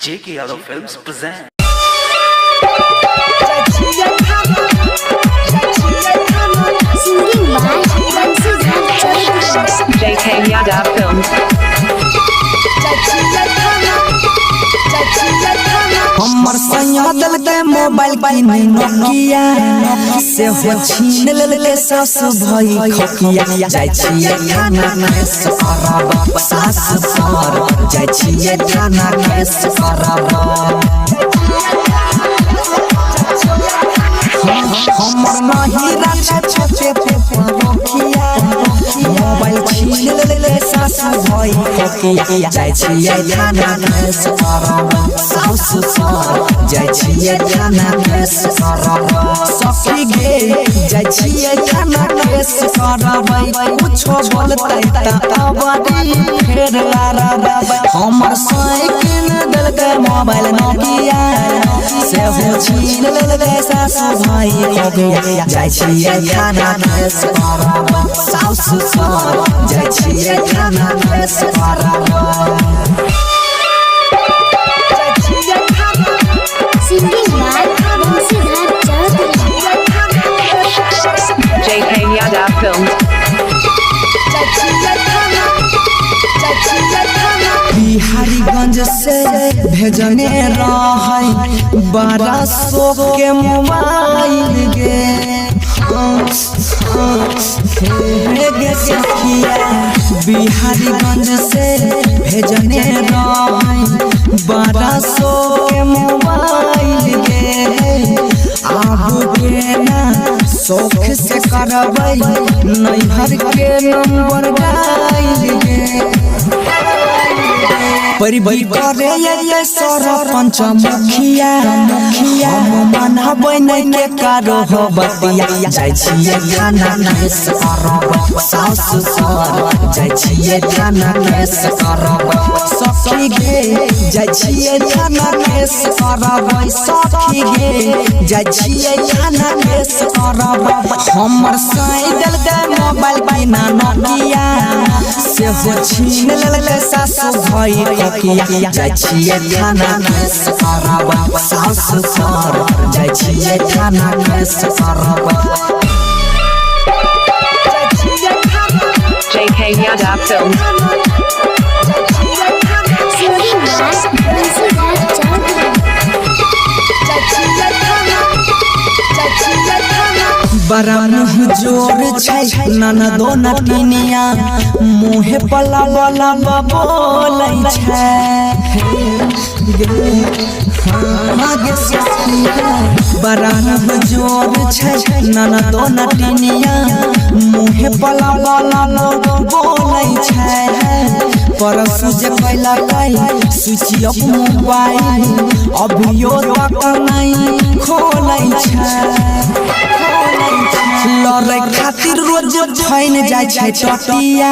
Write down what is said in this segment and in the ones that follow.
J.K. Yadav Films present. J.K. Yadav Films. हमर सैया दल के मोबाइल की नोकिया से हो छीन लेले सास भाई खकिया जाय छिए खाना के सरब सास सर जाय छिए खाना के सरब हमर नहीं राजा छते पे नोकिया मोबाइल छीन लेले सास भाई खकिया जाय छिए खाना के सरब सास सर जाय छिए खाना के सरब सखी गे जाय छिए खाना के सरब कुछो बोलतै त अबरी फेर लारब हमर साइकिल दल के मोबाइल नोकिया से हो छीन लेले सास भाई खगिया जाय छिए खाना के सरब सास सर जाय छिए खाना के सरब J.K. Yadav Films. बिहारीगंज से भेजने रहे 1200 के मोबाइल गे बिहारीगंज से भेजने रहे 1200 के मोबाइल गे आबू के ना शौक से करबै नैहर के नंबर डाल गे परिबई करे ये सरपंच मुखिया हम मानबै नै के कारो हो बतिया जाय छिए खाना के सरब सास सर जाय छिए खाना के सरब सखी गे जाय छिए खाना के सरब सखी गे जाय छिए खाना के सरब हमर साइडल के मोबाइल की नोकिया से हो छीन लेले सास भाई खकिया जाय छिए खाना के सरब सास सर जाय छिए खाना के सरब J.K. Yadav Films. बड़ा मुँह जोर छै ननदो नटिनिया मुँहे पला वाला बोलै छै बड़ा मुँह जोर छै ननदो नटिनिया मुँहे पला वाला बोलै छै परसु जे कैला स्विच ऑफ मोबाइल अभियो तक नहीं खोलै छै लड़ै खातिर रोज फैन जाय छै टटिया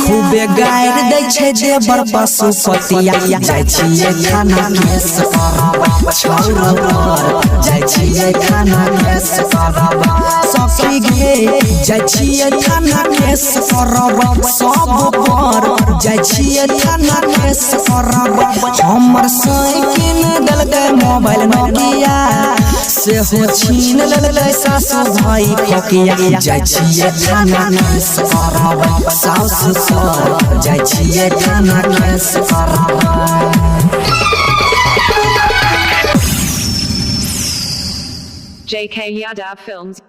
खूबे गायर दै छै देवर पशुपतिया जाय छिए खाना के सरब छौरा पर जाय छिए खाना के सरब सखी गे जाय छिए खाना के सरब सब पर जाय छिए खाना के सरब हमर साइकिल दल के मोबाइल नोकिया से हो छीन लेले सास भाई खकिया जाय छिए खाना के सरब सास सर जाय छिए खाना के सरब J.K. Yadav Films.